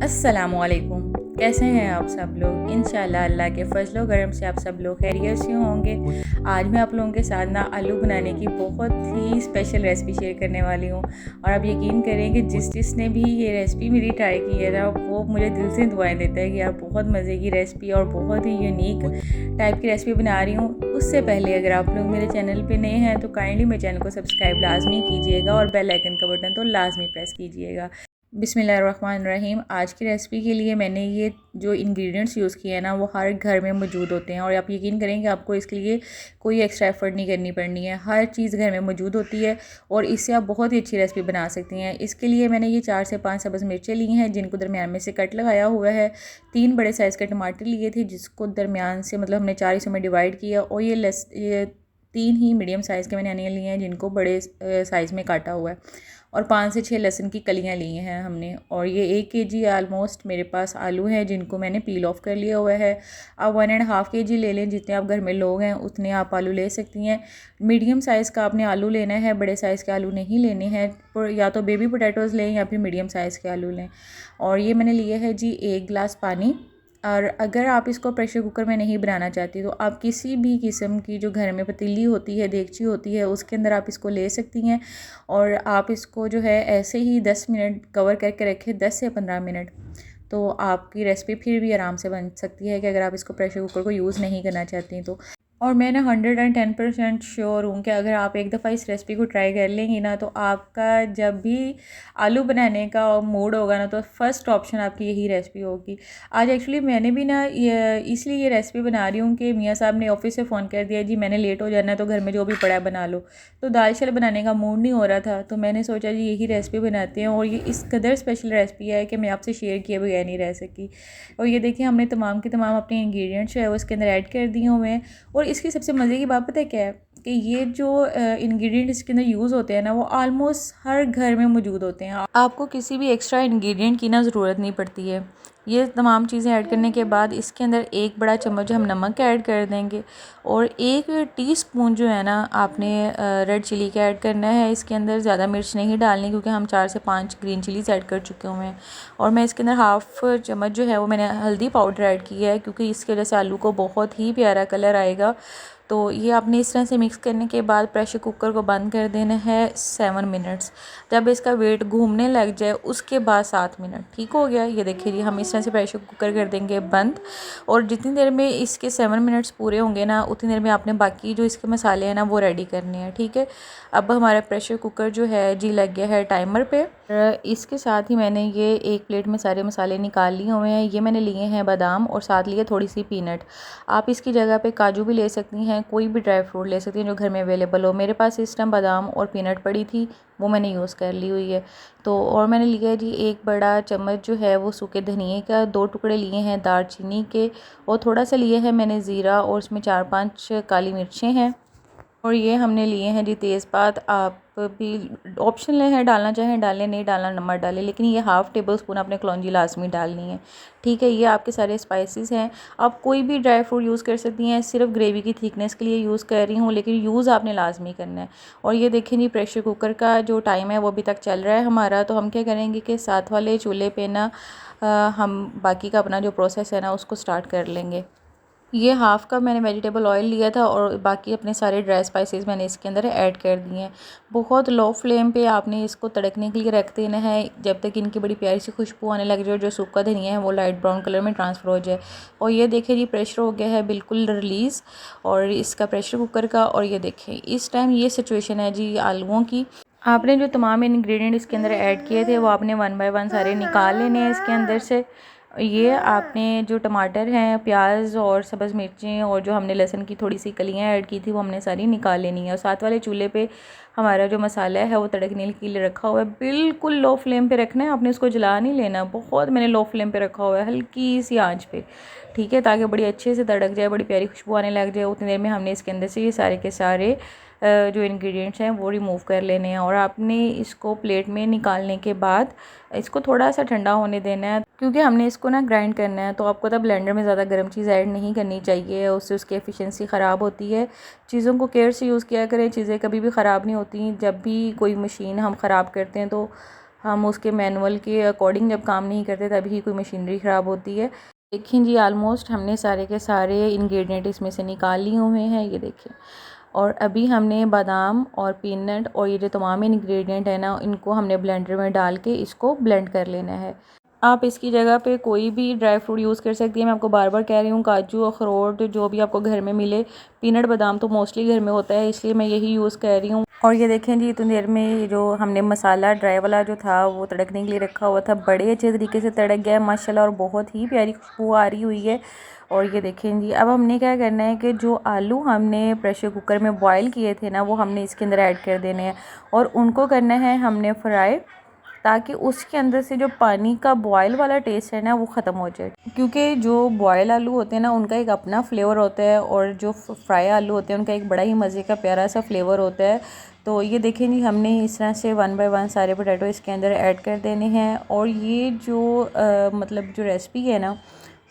अस्सलामुअलैकुम। कैसे हैं आप सब लोग? इंशाल्लाह अल्लाह के फजलो करम से आप सब लोग खैरियत से होंगे। आज मैं आप लोगों के साथ ना आलू बनाने की बहुत ही स्पेशल रेसिपी शेयर करने वाली हूँ और आप यकीन करें कि जिसने भी ये रेसिपी मेरी ट्राई की है ना, वो मुझे दिल से दुआएं देता है कि यार बहुत मज़े की रेसिपी और बहुत ही यूनिक टाइप की रेसिपी बना रही हूँ। उससे पहले अगर आप लोग मेरे चैनल पे नए हैं तो काइंडली मेरे चैनल को सब्सक्राइब लाजमी कीजिएगा और बेल आइकन का बटन तो लाजमी प्रेस कीजिएगा। बिस्मिल्लाहिर्रहमानिर्रहीम। आज की रेसिपी के लिए मैंने ये जो इंग्रेडिएंट्स यूज़ किए हैं ना, वो हर घर में मौजूद होते हैं और आप यकीन करें कि आपको इसके लिए कोई एक्स्ट्रा एफर्ट नहीं करनी पड़नी है। हर चीज़ घर में मौजूद होती है और इससे आप बहुत ही अच्छी रेसिपी बना सकती हैं। इसके लिए मैंने ये 4 से 5 सब्ज़ मिर्चें ली हैं जिनको दरमियान में से कट लगाया हुआ है। 3 बड़े साइज़ के टमाटर लिए थे जिसको दरमियान से मतलब हमने 4 हिस्सों में डिवाइड किया और ये 3 ही मीडियम साइज़ के मैंने अनियन लिए हैं जिनको बड़े साइज़ में काटा हुआ है और 5 से 6 लहसुन की कलियां ली हैं हमने। और ये 1 केजी आलमोस्ट मेरे पास आलू हैं जिनको मैंने पील ऑफ कर लिया हुआ है। आप 1.5 केजी ले लें, जितने आप घर में लोग हैं उतने आप आलू ले सकती हैं। मीडियम साइज़ का आपने आलू लेना है, बड़े साइज़ के आलू नहीं लेने हैं। या तो बेबी पोटैटोज़ लें या फिर मीडियम साइज़ के आलू लें। और ये मैंने लिए है जी 1 गिलास पानी। और अगर आप इसको प्रेशर कुकर में नहीं बनाना चाहती तो आप किसी भी किस्म की जो घर में पतीली होती है, देगची होती है, उसके अंदर आप इसको ले सकती हैं और आप इसको जो है ऐसे ही 10 मिनट कवर करके रखें, 10 से 15 मिनट। तो आपकी रेसिपी फिर भी आराम से बन सकती है कि अगर आप इसको प्रेशर कुकर को यूज़ नहीं करना चाहती तो। और मैं ना 110% श्योर हूँ कि अगर आप एक दफ़ा इस रेसिपी को ट्राई कर लेंगी ना, तो आपका जब भी आलू बनाने का मूड होगा ना, तो फ़र्स्ट ऑप्शन आपकी यही रेसिपी होगी। आज एक्चुअली मैंने भी ना इसलिए ये रेसिपी बना रही हूँ कि मियाँ साहब ने ऑफिस से फ़ोन कर दिया जी मैंने लेट हो जाना है तो घर में जो भी पड़ा है बना लो। तो दाल चावल बनाने का मूड नहीं हो रहा था तो मैंने सोचा जी यही रेसिपी बनाते हैं और ये इस कदर स्पेशल रेसिपी है कि मैं आपसे शेयर किए बगैर नहीं रह सकी। और ये देखिए हमने तमाम के तमाम अपने इंग्रेडिएंट्स जो है वो इसके अंदर ऐड कर दिए हुए हैं। और इसकी सबसे मज़े की बात पता है क्या है कि ये जो इंग्रेडिएंट इसके अंदर यूज़ होते हैं ना, वो आलमोस्ट हर घर में मौजूद होते हैं। आपको किसी भी एक्स्ट्रा इंग्रेडिएंट की ना ज़रूरत नहीं पड़ती है। ये तमाम चीज़ें ऐड करने के बाद इसके अंदर 1 बड़ा चम्मच हम नमक ऐड कर देंगे और 1 टीस्पून जो है ना आपने रेड चिली का ऐड करना है। इसके अंदर ज़्यादा मिर्च नहीं डालनी क्योंकि हम 4 से 5 ग्रीन चिलीज़ ऐड कर चुके हुए हैं। और मैं इसके अंदर हाफ़ चम्मच जो है वो मैंने हल्दी पाउडर ऐड किया है क्योंकि इसकी वजह से आलू को बहुत ही प्यारा कलर आएगा। तो ये आपने इस तरह से मिक्स करने के बाद प्रेशर कुकर को बंद कर देना है 7 मिनट्स। जब इसका वेट घूमने लग जाए उसके बाद 7 मिनट ठीक हो गया। ये देखिए जी हम इस तरह से प्रेशर कुकर कर देंगे बंद और जितनी देर में इसके 7 मिनट्स पूरे होंगे ना, उतनी देर में आपने बाकी जो इसके मसाले हैं ना वो रेडी करने हैं। ठीक है, अब हमारा प्रेशर कुकर जो है जी लग गया है टाइमर पे। इसके साथ ही मैंने ये एक प्लेट में सारे मसाले निकाल लिए हुए हैं। ये मैंने लिए हैं बादाम और साथ लिए थोड़ी सी पीनट। आप इसकी जगह पे काजू भी ले सकती हैं, कोई भी ड्राई फ्रूट ले सकती हैं जो घर में अवेलेबल हो। मेरे पास इस टाइम बादाम और पीनट पड़ी थी, वो मैंने यूज़ कर ली हुई है। तो और मैंने लिया है जी 1 बड़ा चम्मच जो है वो सूखे धनिए का, 2 टुकड़े लिए हैं दालचीनी के और थोड़ा सा लिए है मैंने ज़ीरा और उसमें 4-5 काली मिर्चें हैं। और ये हमने लिए हैं जी तेज़पात। आप भी ऑप्शनल है, डालना चाहें डालें, नहीं डालना नमक डालें, लेकिन ये हाफ़ टेबल स्पून आपने कलौंजी लाजमी डालनी है। ठीक है, ये आपके सारे स्पाइसेस हैं। आप कोई भी ड्राई फ्रूट यूज़ कर सकती हैं, सिर्फ ग्रेवी की थिकनेस के लिए यूज़ कर रही हूँ, लेकिन यूज़ आपने लाजमी करना है। और ये देखें जी प्रेशर कुकर का जो टाइम है वो अभी तक चल रहा है हमारा। तो हम क्या करेंगे कि साथ वाले चूल्हे पे ना हम बाकी का अपना जो प्रोसेस है ना उसको स्टार्ट कर लेंगे। ये हाफ़ कप मैंने वेजिटेबल ऑयल लिया था और बाकी अपने सारे ड्राई स्पाइसेस मैंने इसके अंदर ऐड कर दिए हैं। बहुत लो फ्लेम पे आपने इसको तड़कने के लिए रख देना है जब तक इनकी बड़ी प्यारी सी खुशबू आने लग जाए, जो सूखा धनिया है वो लाइट ब्राउन कलर में ट्रांसफ़र हो जाए। और ये देखें जी प्रेशर हो गया है बिल्कुल रिलीज़ और इसका प्रेशर कुकर का। और ये देखें इस टाइम ये सिचुएशन है जी आलूओं की। आपने जो तमाम इंग्रेडिएंट इसके अंदर ऐड किए थे वो आपने 1 बाय 1 सारे निकाल लेने हैं इसके अंदर से। ये आपने जो टमाटर हैं, प्याज और सब्ज़ मिर्चें और जो हमने लहसुन की थोड़ी सी कलियां ऐड की थी वो हमने सारी निकाल लेनी है। और साथ वाले चूल्हे पे हमारा जो मसाला है वो तड़कने के लिए रखा हुआ है। बिल्कुल लो फ्लेम पे रखना है, आपने इसको जला नहीं लेना। बहुत मैंने लो फ्लेम पे रखा हुआ है, हल्की सी आंच पे। ठीक है, ताकि बड़ी अच्छे से तड़क जाए, बड़ी प्यारी खुशबू आने लग जाए। उतनी देर में हमने इसके अंदर से ये सारे के सारे जो इंग्रेडिएंट्स हैं वो रिमूव कर लेने हैं। और आपने इसको प्लेट में निकालने के बाद इसको थोड़ा सा ठंडा होने देना है क्योंकि हमने इसको ना ग्राइंड करना है। तो आपको तब ब्लेंडर में ज़्यादा गर्म चीज़ ऐड नहीं करनी चाहिए, उससे उसकी एफिशिएंसी ख़राब होती है। चीज़ों को केयर से यूज़ किया करें, चीज़ें कभी भी ख़राब नहीं होती। जब भी कोई मशीन हम ख़राब करते हैं तो हम उसके मैनुअल के अकॉर्डिंग जब काम नहीं करते तभी कोई मशीनरी ख़राब होती है। देखिए जी, ऑलमोस्ट हमने सारे के सारे इंग्रेडिएंट इसमें से निकाल लिए हुए हैं, ये देखिए। और अभी हमने बादाम और पीनट और ये जो तमाम इंग्रेडिएंट है ना, इनको हमने ब्लेंडर में डाल के इसको ब्लेंड कर लेना है। आप इसकी जगह पे कोई भी ड्राई फ्रूट यूज़ कर सकती हैं। मैं आपको बार बार कह रही हूँ, काजू, अखरोट, जो भी आपको घर में मिले। पीनट बादाम तो मोस्टली घर में होता है, इसलिए मैं यही यूज़ कर रही हूँ। और ये देखें जी, इतनी देर में जो हमने मसाला ड्राई वाला जो था वो तड़कने के लिए रखा हुआ था, बड़े अच्छे तरीके से तड़क गया है माशाल्लाह, और बहुत ही प्यारी खुशबू आ रही हुई है। और ये देखें जी, अब हमने क्या करना है कि जो आलू हमने प्रेशर कुकर में बॉईल किए थे ना, वो हमने इसके अंदर ऐड कर देने हैं और उनको करना है हमने फ्राई, ताकि उसके अंदर से जो पानी का बॉयल वाला टेस्ट है ना वो ख़त्म हो जाए। क्योंकि जो बॉयल आलू होते हैं ना, उनका एक अपना फ्लेवर होता है और जो फ्राई आलू होते हैं उनका एक बड़ा ही मज़े का प्यारा सा फ्लेवर होता है। तो ये देखें जी, हमने इस तरह से 1 बाय 1 सारे पोटैटो इसके अंदर ऐड कर देने हैं। और ये जो मतलब जो रेसिपी है ना,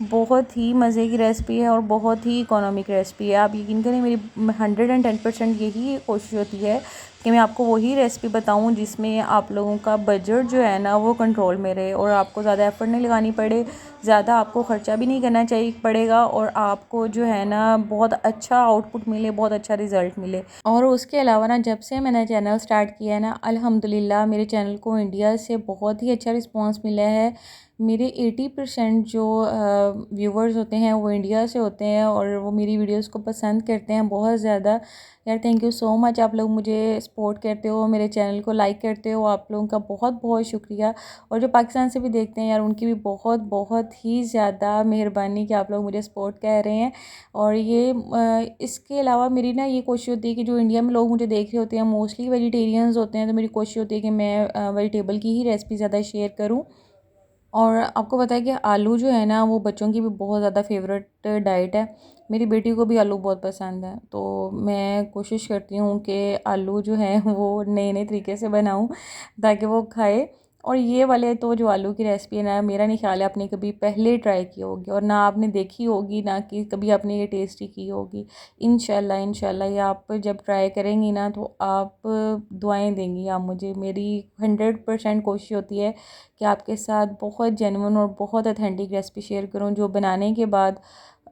बहुत ही मज़े की रेसिपी है और बहुत ही इकोनॉमिक रेसिपी है। आप यकीन करें, मेरी 110% यही कोशिश होती है कि मैं आपको वही रेसिपी बताऊं जिसमें आप लोगों का बजट जो है ना वो कंट्रोल में रहे और आपको ज़्यादा एफर्ट नहीं लगानी पड़े, ज़्यादा आपको ख़र्चा भी नहीं करना चाहिए पड़ेगा, और आपको जो है ना बहुत अच्छा आउटपुट मिले, बहुत अच्छा रिज़ल्ट मिले। और उसके अलावा ना, जब से मैंने चैनल स्टार्ट किया है ना, अल्हम्दुलिल्लाह मेरे चैनल को इंडिया से बहुत ही अच्छा रिस्पॉन्स मिला है। मेरे 80% जो व्यूवर्स होते हैं वो इंडिया से होते हैं और वो मेरी वीडियोस को पसंद करते हैं बहुत ज़्यादा। यार थैंक यू सो मच, आप लोग मुझे सपोर्ट करते हो, मेरे चैनल को लाइक करते हो, आप लोगों का बहुत बहुत शुक्रिया। और जो पाकिस्तान से भी देखते हैं यार, उनकी भी बहुत बहुत ही ज़्यादा मेहरबानी कि आप लोग मुझे सपोर्ट कर रहे हैं। और ये इसके अलावा मेरी ना ये कोशिश होती है कि जो इंडिया में लोग मुझे देख रहे होते हैं मोस्टली वेजिटेरियंस होते हैं, तो मेरी कोशिश होती है कि मैं वेजिटेबल की ही रेसिपी ज़्यादा शेयर करूँ। और आपको पता है कि आलू जो है ना वो बच्चों की भी बहुत ज़्यादा फेवरेट डाइट है। मेरी बेटी को भी आलू बहुत पसंद है, तो मैं कोशिश करती हूँ कि आलू जो है वो नए नए तरीके से बनाऊँ ताकि वो खाए। और ये वाले तो जो आलू की रेसिपी है ना, मेरा नहीं ख्याल है आपने कभी पहले ट्राई की होगी और ना आपने देखी होगी, ना कि कभी आपने ये टेस्टी की होगी। इंशाल्लाह इंशाल्लाह ये आप जब ट्राई करेंगी ना तो आप दुआएं देंगी आप मुझे। मेरी 100% कोशिश होती है कि आपके साथ बहुत जेन्युइन और बहुत अथेंटिक रेसिपी शेयर करूं, जो बनाने के बाद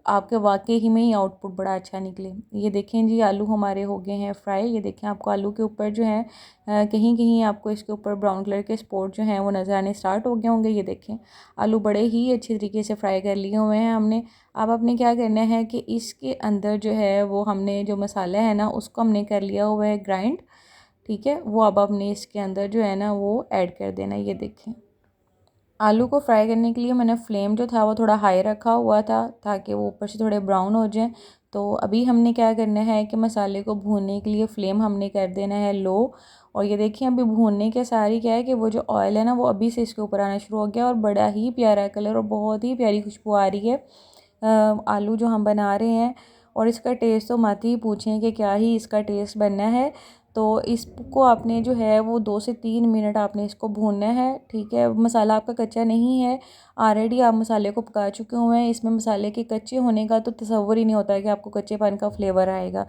आपके वाकई ही में ही आउटपुट बड़ा अच्छा निकले। ये देखें जी, आलू हमारे हो गए हैं फ्राई। ये देखें, आपको आलू के ऊपर जो है कहीं कहीं आपको इसके ऊपर ब्राउन कलर के स्पॉट जो हैं वो नज़र आने स्टार्ट हो गए होंगे। ये देखें, आलू बड़े ही अच्छे तरीके से फ्राई कर लिए हुए हैं हमने। अब आपने क्या करना है कि इसके अंदर जो है वो हमने जो मसाला है ना उसको हमने कर लिया हुआ है ग्राइंड, ठीक है। वो अब आपने इसके अंदर जो है ना वो ऐड कर देना। ये देखें, आलू को फ्राई करने के लिए मैंने फ्लेम जो था वो थोड़ा हाई रखा हुआ था ताकि वो ऊपर से थोड़े ब्राउन हो जाएं। तो अभी हमने क्या करना है कि मसाले को भूनने के लिए फ़्लेम हमने कर देना है लो। और ये देखिए, अभी भूनने के सारी क्या है कि वो जो ऑयल है ना वो अभी से इसके ऊपर आना शुरू हो गया और बड़ा ही प्यारा कलर और बहुत ही प्यारी खुशबू आ रही है आलू जो हम बना रहे हैं। और इसका टेस्ट तो मत ही पूछें कि क्या ही इसका टेस्ट बनना है। तो इसको आपने जो है वो 2 से 3 मिनट आपने इसको भूनना है, ठीक है। मसाला आपका कच्चा नहीं है, ऑलरेडी आप मसाले को पका चुके हुए हैं। इसमें मसाले के कच्चे होने का तो तसव्वुर ही नहीं होता है कि आपको कच्चे पानी का फ्लेवर आएगा।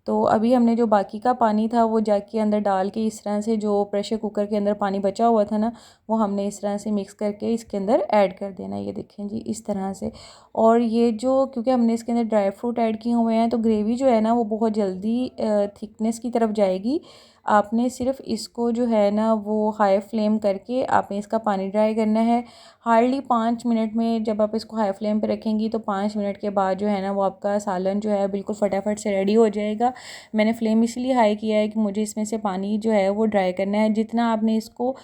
तो अभी हमने जो बाकी का पानी था वो जग के अंदर डाल के इस तरह से, जो प्रेशर कुकर के अंदर पानी बचा हुआ था ना, वो हमने इस तरह से मिक्स करके इसके अंदर ऐड कर देना। ये देखें जी, इस तरह से। और ये जो, क्योंकि हमने इसके अंदर ड्राई फ्रूट ऐड किए हुए हैं, तो ग्रेवी जो है ना वो बहुत जल्दी थिकनेस की तरफ जाएगी। आपने सिर्फ इसको जो है ना वो हाई फ्लेम करके आपने इसका पानी ड्राई करना है। हार्डली 5 मिनट में, जब आप इसको हाई फ्लेम पे रखेंगी तो 5 मिनट के बाद जो है ना वो आपका सालन जो है बिल्कुल फटाफट से रेडी हो जाएगा। मैंने फ्लेम इसलिए हाई किया है कि मुझे इसमें से पानी जो है वो ड्राई करना है। जितना आपने इसको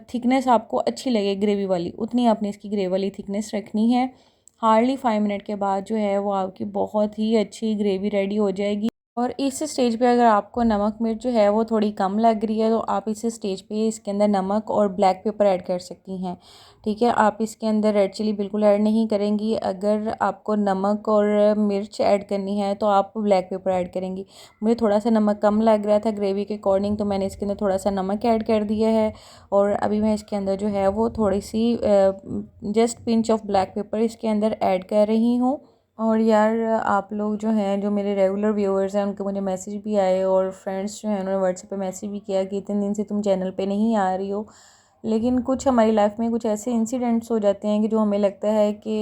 थिकनेस आपको अच्छी लगे ग्रेवी वाली, उतनी आपने इसकी ग्रेवी वाली थिकनेस रखनी है। हार्डली 5 मिनट के बाद जो है वो आपकी बहुत ही अच्छी ग्रेवी रेडी हो जाएगी। और इस स्टेज पे अगर आपको नमक मिर्च जो है वो थोड़ी कम लग रही है तो आप इस स्टेज पे इसके अंदर नमक और ब्लैक पेपर ऐड कर सकती हैं, ठीक है। आप इसके अंदर रेड चिली बिल्कुल ऐड नहीं करेंगी। अगर आपको नमक और मिर्च ऐड करनी है तो आप ब्लैक पेपर ऐड करेंगी। मुझे थोड़ा सा नमक कम लग रहा था ग्रेवी के अकॉर्डिंग, तो मैंने इसके अंदर थोड़ा सा नमक ऐड कर दिया है। और अभी मैं इसके अंदर जो है वो थोड़ी सी just pinch of black pepper इसके अंदर ऐड कर रही हूँ। और यार आप लोग जो हैं, जो मेरे रेगुलर व्यूअर्स हैं, उनके मुझे मैसेज भी आए और फ्रेंड्स जो हैं उन्होंने व्हाट्सएप पे मैसेज भी किया कि इतने दिन से तुम चैनल पे नहीं आ रही हो। लेकिन कुछ हमारी लाइफ में कुछ ऐसे इंसिडेंट्स हो जाते हैं कि जो हमें लगता है कि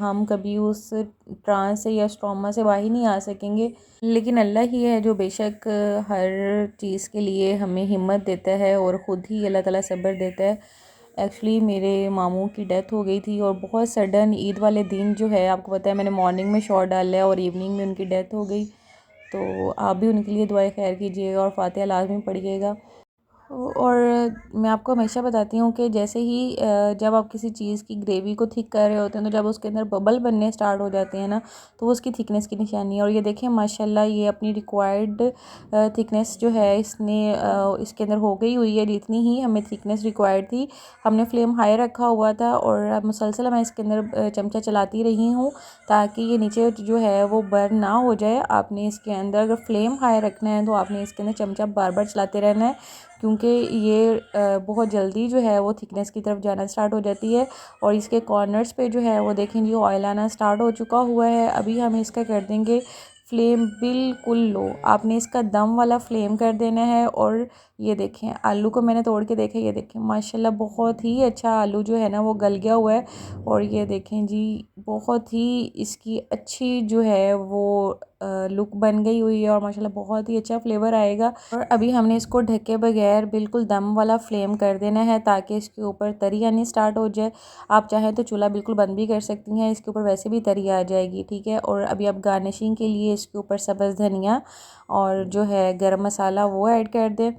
हम कभी उस ट्रांस से या ट्रॉमा से बाहर नहीं आ सकेंगे, लेकिन अल्लाह ही है जो बेशक हर चीज़ के लिए हमें हिम्मत देता है और ख़ुद ही अल्लाह ताला सब्र देता है। एक्चुअली मेरे मामू की डेथ हो गई थी और बहुत सडन ईद वाले दिन जो है, आपको पता है मैंने मॉर्निंग में शॉट डाला है और इवनिंग में उनकी डेथ हो गई। तो आप भी उनके लिए दुआएं खैर कीजिएगा और फातिहा लाज़मी पढ़िएगा। और मैं आपको हमेशा बताती हूँ कि जैसे ही जब आप किसी चीज़ की ग्रेवी को थिक कर रहे होते हैं, तो जब उसके अंदर बबल बनने स्टार्ट हो जाते हैं ना, तो वो उसकी थिकनेस की निशानी है। और ये देखें माशाल्लाह ये अपनी रिक्वायर्ड थिकनेस जो है इसके अंदर हो गई हुई है, जितनी ही हमें थिकनेस रिक्वायर्ड थी। हमने फ्लेम हाई रखा हुआ था और अब मुसलसल मैं इसके अंदर चमचा चलाती रही हूँ ताकि ये नीचे जो है वो बर्न ना हो जाए। आपने इसके अंदर अगर फ्लेम हाई रखना है तो आपने इसके अंदर चमचा बार बार चलाते रहना है, क्योंकि ये बहुत जल्दी जो है वो थिकनेस की तरफ जाना स्टार्ट हो जाती है। और इसके कॉर्नर्स पे जो है वो देखें जी ऑयल आना स्टार्ट हो चुका हुआ है। अभी हम इसका कर देंगे फ्लेम बिल्कुल लो। आपने इसका दम वाला फ्लेम कर देना है। और ये देखें आलू को मैंने तोड़ के देखा, ये देखें माशाल्लाह बहुत ही अच्छा आलू जो है ना वो गल गया हुआ है। और ये देखें जी बहुत ही इसकी अच्छी जो है वो लुक बन गई हुई है और माशाल्लाह बहुत ही अच्छा फ्लेवर आएगा। और अभी हमने इसको ढके बगैर बिल्कुल दम वाला फ्लेम कर देना है ताकि इसके ऊपर तरी आनी स्टार्ट हो जाए। आप चाहें तो चूल्हा बिल्कुल बंद भी कर सकती हैं, इसके ऊपर वैसे भी तरी आ जाएगी, ठीक है। और अभी आप गार्निशिंग के लिए इसके ऊपर सब्ज़ धनिया और जो है गरम मसाला वो ऐड कर दें।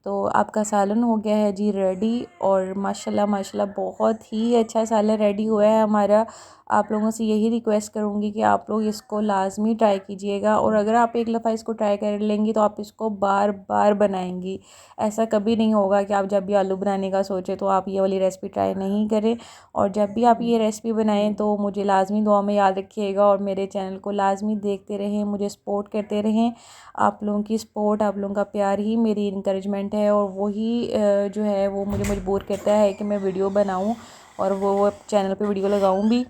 तो आपका सालन हो गया है जी रेडी। और माशाल्लाह माशाल्लाह बहुत ही अच्छा सालन रेडी हुआ है हमारा। आप लोगों से यही रिक्वेस्ट करूँगी कि आप लोग इसको लाजमी ट्राई कीजिएगा। और अगर आप एक दफ़ा इसको ट्राई कर लेंगी तो आप इसको बार बार बनाएंगी। ऐसा कभी नहीं होगा कि आप जब भी आलू बनाने का सोचें तो आप ये वाली रेसिपी ट्राई नहीं करें। और जब भी आप ये रेसिपी बनाएं तो मुझे लाजमी दुआ में याद रखिएगा और मेरे चैनल को लाजमी देखते रहें, मुझे सपोर्ट करते रहें। आप लोगों की सपोर्ट, आप लोगों का प्यार ही मेरी इंकरेजमेंट है और वही जो है वो मुझे मजबूर करता है कि मैं वीडियो बनाऊं और वो चैनल पे वीडियो लगाऊं भी।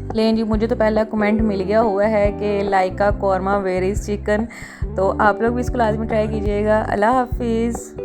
लेकिन जी मुझे तो पहला कमेंट मिल गया हुआ है कि लाइका कौरमा वेयर इज़ चिकन। तो आप लोग भी इसको लाजमी ट्राई कीजिएगा। अल्लाह हाफिज़।